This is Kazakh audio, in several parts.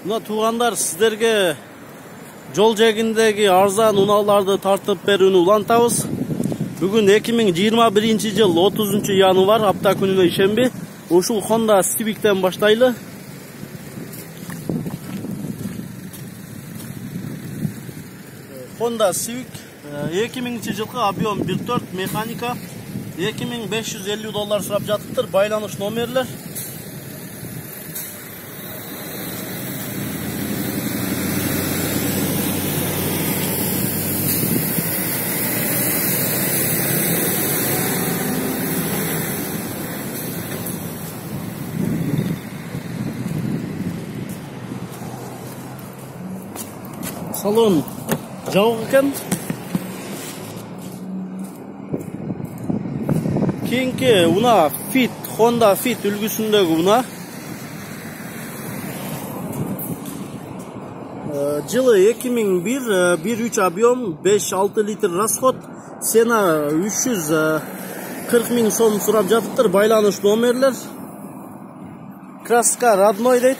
Muna tuğanlar sizlerge jol jegindegi arzan unaаларды тартып берүүнү улантабыз. Бүгүн 2021-жыл 30-январ апта күнүнө ишемби. Ушул Honda Civic'ten баштайлы. Honda Civic 2000-жылкы объем 1.4 механика $2550 сурап жатыптыр. Байланыш номерлер. Salon жабык экен. Кийинки уна Fit, Honda Fit үлгүсүндөгү уна. Жылы 2001, 1.3 объем, 5-6 литр расход, сена 340 000 сом сурап жатыптыр. Байланыш номерлер. Краска родной дейт.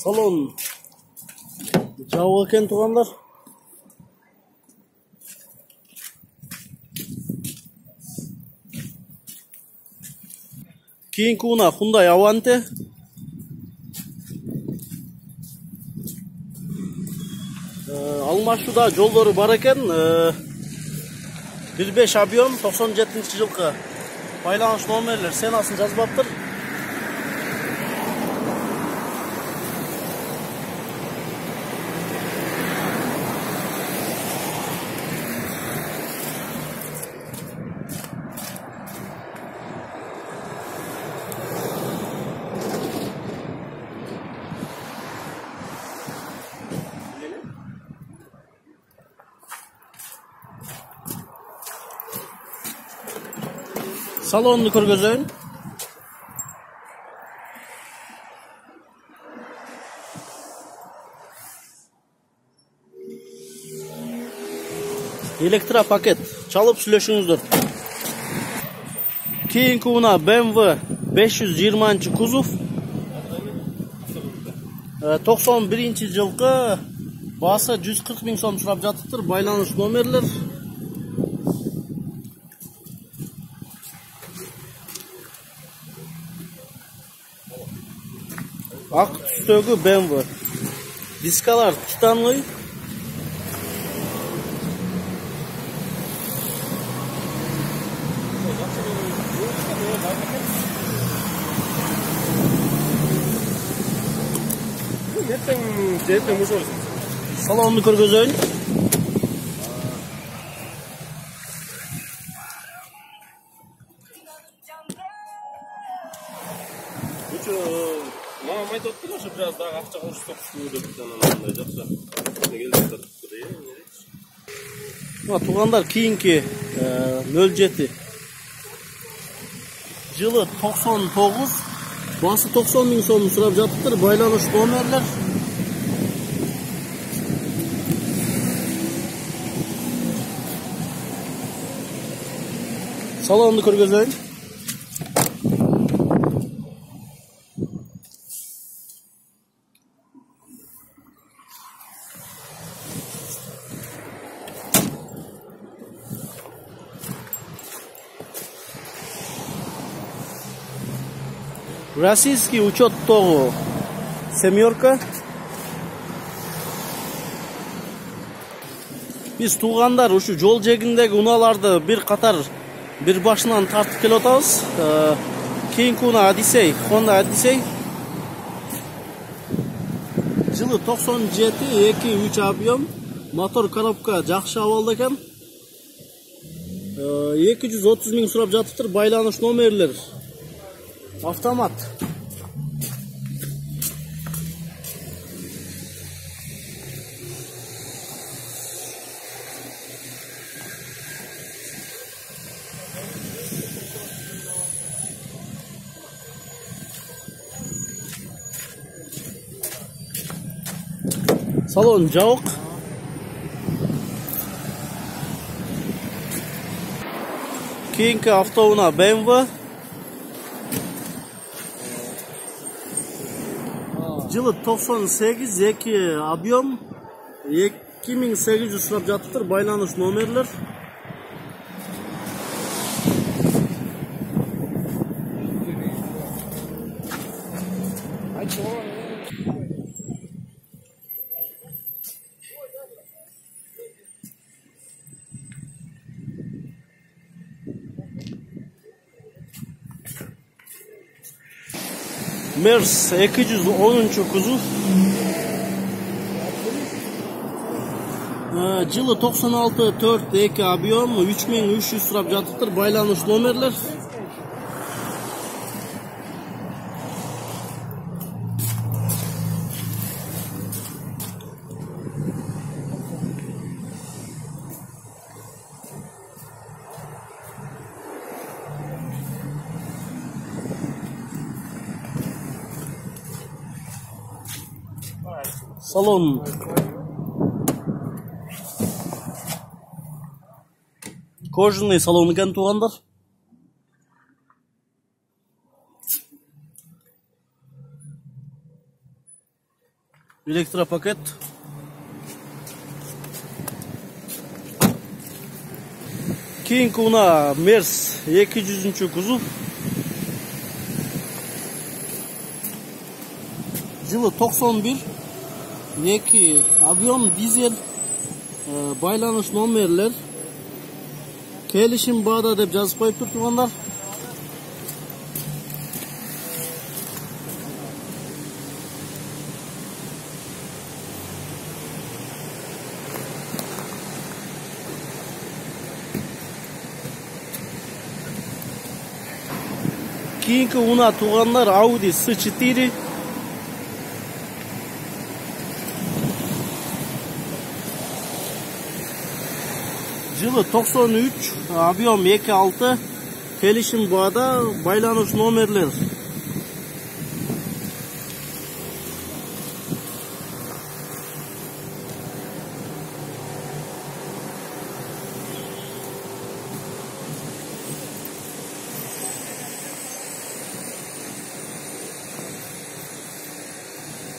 Salon жабык экен тугандар. Кийинки уна Hyundai Avante. Алмашууда жолдору бар экен. 1.5 объем, 97-жылкы. Байланыш номерлер сенасын жазбаптыр. Salonunu көргөзөйүн. Электропакет чалып сүйлөшүңүздөр. Кийинки уна BMW 520 кузов. 91-жылкы басы 140 000 сом сурап жатыптыр. Байланыш номерлер. Ак түстөгү BMW. Дискалар титановый. Салонunu көргөзөйүн. Мама айтыптыр, ошо бир аз дагы акча кошсок деп анандай жакшы. Келип жатыптыр. Мына тугандар кийинки 07. Жылы 99, басы 90 000 сом сурап жатыптыр. Байланыш номерлер. Салонunu көргөзөйүн. Российский учеттогу семерка. Биз туугандар ушу жол жегиндеги унааларды бир катар бир башынан тартып келип атабыз. Кийинки уна Odyssey, Honda Odyssey. Жылы 97, 2.3 объем, мотор коробка жакшы абалда экен. 230 000 сурап жатыптыр. Байланыш номерлер. Автомат. Salon jabık. Keyinki avtouna BMW. Жылы 98 2 объем 2800 сұрап жатыптыр, байланыш номерлер. Mers 210 kuzu. Жылы 96 4 2 объем 3300 сұрап жатыптыр, байланыш номерлер. Salon кожаный салон екен туғандар. Электропакет. Кейінгі уна Мерс 200 кузов. Жылы 91 2 объем дизель, байланыш номерлер. Келишим баада деп жазып коюп тургандар. Кийинки уна тугандар Audi S4. Жылы 93, объем 2.6, келишим баада, байланыш номерлер.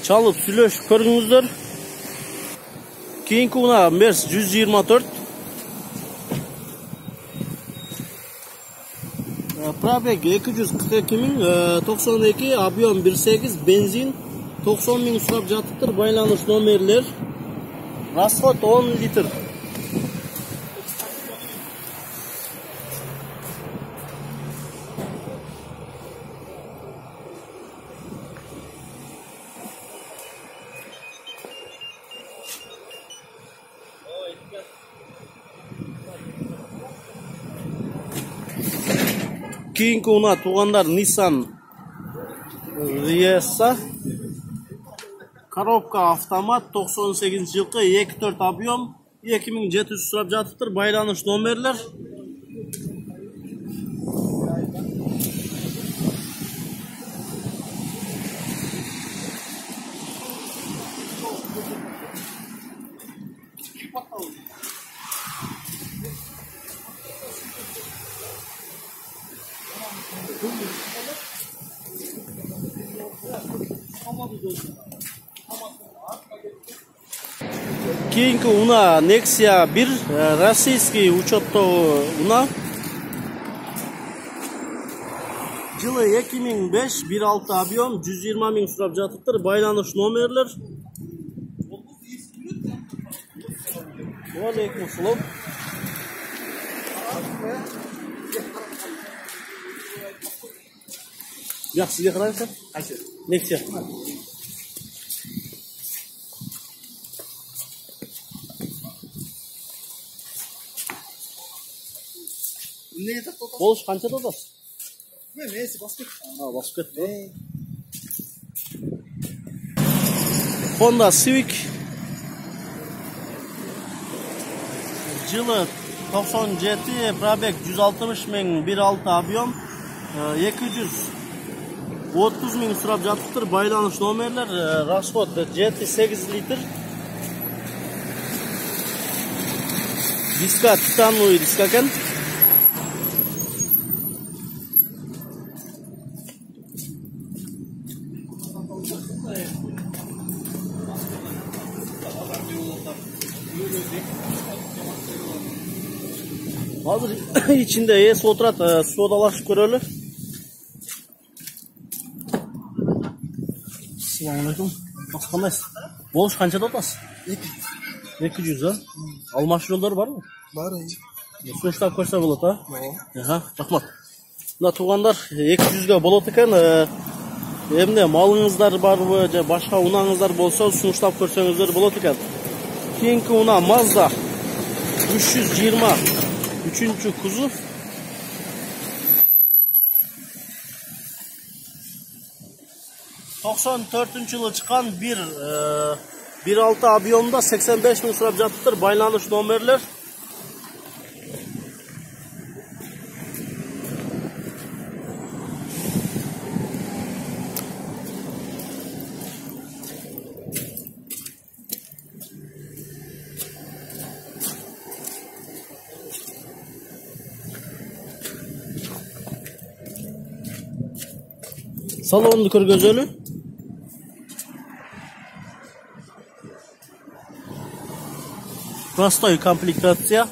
Çalıp сүйлөшүп көрүңүздөр. Кийинки уна Мерс 124. Пробег 242.092, объем 1.8, бензин 90.000 сұрап жатыптыр, байланыш номерлер. Расход 10 литр. Кейінгі уна туғандар Nissan Riesa. Коробка автомат 98 жылқы 2.4 объем 2700 сұрап жатыптыр, байланыш номерлер. Кейінгі уна Nexia 1, российский учеттогу уна. Жылы 2005, 1.6 объем 120.000 сұрап жатыптыр, байланыш номерлер. Алейкум салам. Yaxshiga qaraysan? Qaysi? Nexia. Bo'lish qancha dodasi? Neyse basket. Ha, basket. Honda Civic. Жылы 97, пробег 160.000, 1.6 объем 230.000 сұрап жатыптыр, байланыш номерлер, расход 7-8 литр. Diska titanlı diska ekan. Hazır içinde esi oturat, sodalaşıp görölü. Assalamualaikum. Qandaysız? Boluş qanchada otasiz? 200 ha? Almash yo'llari bormi? Bor. So'shlab ko'rsa bo'ladi, ha? Ha, rahmat. Mына туғандар 200 ga bo'ladi ekan. Endi malingizlar bormi, boshqa unangizlar bo'lsa, sunushlab ko'rsangizlar bo'ladi ekan. Keyingi una Mazda 320 3-chi kuzov. yılı çıkan bir 1.6 объемda 85 bin so'rab жатыптыр. Байланыш номерлер. Salondu көргөзөлү. Простой комплектация.